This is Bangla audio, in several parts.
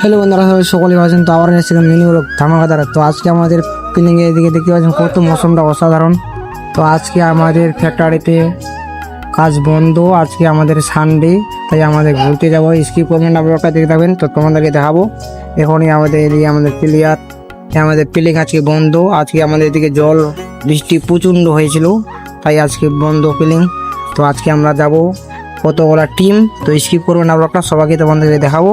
হ্যালো বন্ধুরা, সবাই সকলে আছেন। তো আবার এসেছিলাম মিনি ব্লগ ধামাকাদার। তো আজকে আমাদের পিলিং এর দিকে দেখতে পাচ্ছেন কত মৌসুমটা অসাধারণ। তো আজকে আমাদের ফ্যাক্টরিতে কাজ বন্ধ, আজকে আমাদের সানডে, তাই আমাদের ঘুরতে যাবো। স্কিপ করবেন না, ব্লগটা দেখে থাকবেন। তো তোমাদেরকে দেখাবো এখনই আমাদের এদিকে আমাদের প্লেয়ার, আমাদের পিলিং আজকে বন্ধ। আজকে আমাদের এদিকে জল বৃষ্টি প্রচণ্ড হয়েছিল, তাই আজকে বন্ধ পিলিং। তো আজকে আমরা যাব কতগুলা টিম। তো স্কিপ করবেন না ব্লগটা, সবাইকে তোমাদেরকে দেখাবো।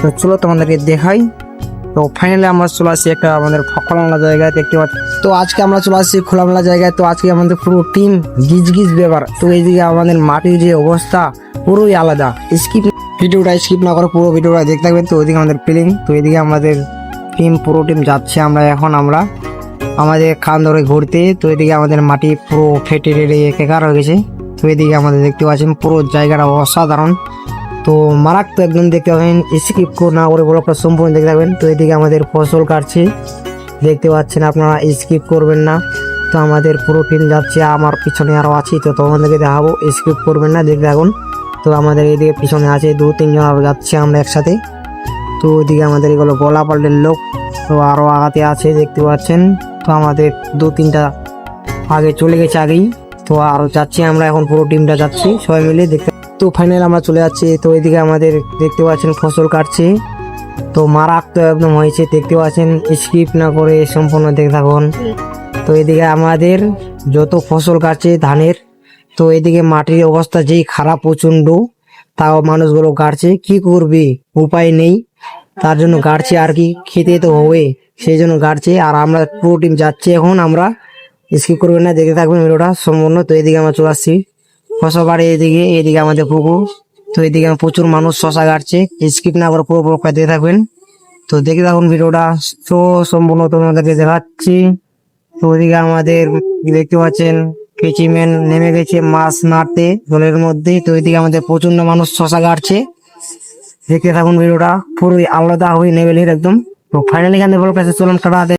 তো চলো তোমাদেরকে দেখাই। তো ফাইনালি আমরা চলে আসছি একটা আমাদের খোলামেলা জায়গায়, দেখতে পাচ্ছি। তো আজকে আমরা চলে আসছি খোলামেলা জায়গায়। তো আজকে আমাদের পুরো টিম গিজ গিজ ব্যাপার। তো এইদিকে আমাদের মাটির যে অবস্থা পুরোই আলাদা। ভিডিওটা স্কিপ না করে পুরো ভিডিওটা দেখতে থাকবেন। তো ওইদিকে আমাদের প্লেইং, তো এদিকে আমাদের পুরো টিম যাচ্ছে। আমরা আমাদের খান ধরে ঘুরতে। তো এদিকে আমাদের মাটি পুরো ফেটে রেড়ে একাকার হয়ে গেছে। তো এদিকে আমাদের দেখতে পাচ্ছেন পুরো জায়গাটা অসাধারণ। তো মারাত্মক একদম দেখতে পাবেন, স্কিপ না করে ব্লগটা সম্পূর্ণ দেখতে থাকবেন। তো এদিকে আমাদের ফসল কাটছে, দেখতে পাচ্ছেন আপনারা, স্কিপ করবেন না। তো আমাদের পুরো টিম যাচ্ছে, আমার পিছনে আরও আছি। তো তোমাদেরকে দেখাবো, স্কিপ করবেন না, দেখতে থাকুন। তো আমাদের এদিকে পিছনে আছে 2-3 জন আরও যাচ্ছে আমরা একসাথে। তো ওইদিকে আমাদের এগুলো গলা পাল্টের লোক, তো আরও আগাতে আছে, দেখতে পাচ্ছেন। তো আমাদের 2-3টা আগে চলে গেছে আগেই। তো আরও যাচ্ছি আমরা, এখন পুরো টিমটা যাচ্ছি সবাই মিলে দেখতে। তো ফাইনাল আমরা চলে যাচ্ছি। তো এদিকে আমাদের দেখতে পাচ্ছেন ফসল কাটছে, তো মারাত্মক একদম হয়েছে, দেখতে পাচ্ছেন। স্কিপ না করে সম্পূর্ণ দেখতে থাকুন। তো এদিকে আমাদের যত ফসল কাটছে ধানের, তো এদিকে মাটির অবস্থা যেই খারাপ প্রচন্ড, তাও মানুষগুলো গাড়ছে, কি করবে, উপায় নেই, তার জন্য গাড়ছে আর কি, খেতে তো হবে, সেই জন্য গাড়ছে। আর আমরা পুরো টিম যাচ্ছি এখন, আমরা স্কিপ করবেন না, দেখতে থাকবেন ভিডিওটা সম্পূর্ণ। তো এদিকে আমরা চলে আসছি শশা বাড়ি, এদিকে আমাদের পুকুর। তো এদিকে প্রচুর মানুষ শশা কাটছে, স্কিপ না করে পুরো ব্লগটা দেখে থাকবেন। তো দেখে থাকুন ভিডিওটা, তো সম্পূর্ণ তোমাদেরকে দেখাচ্ছি। তো ওইদিকে আমাদের দেখতে পাচ্ছেন কেচিম্যান নেমে গেছে মাছ মারতে জলের মধ্যে। তো ওইদিকে আমাদের প্রচন্ড মানুষ শশা কাটছে, দেখতে থাকুন ভিডিওটা, পুরোই আলাদা হয়ে লেভেলের একদম। তো ফাইনালি এখানে ব্লগটা চলুন, টাটা।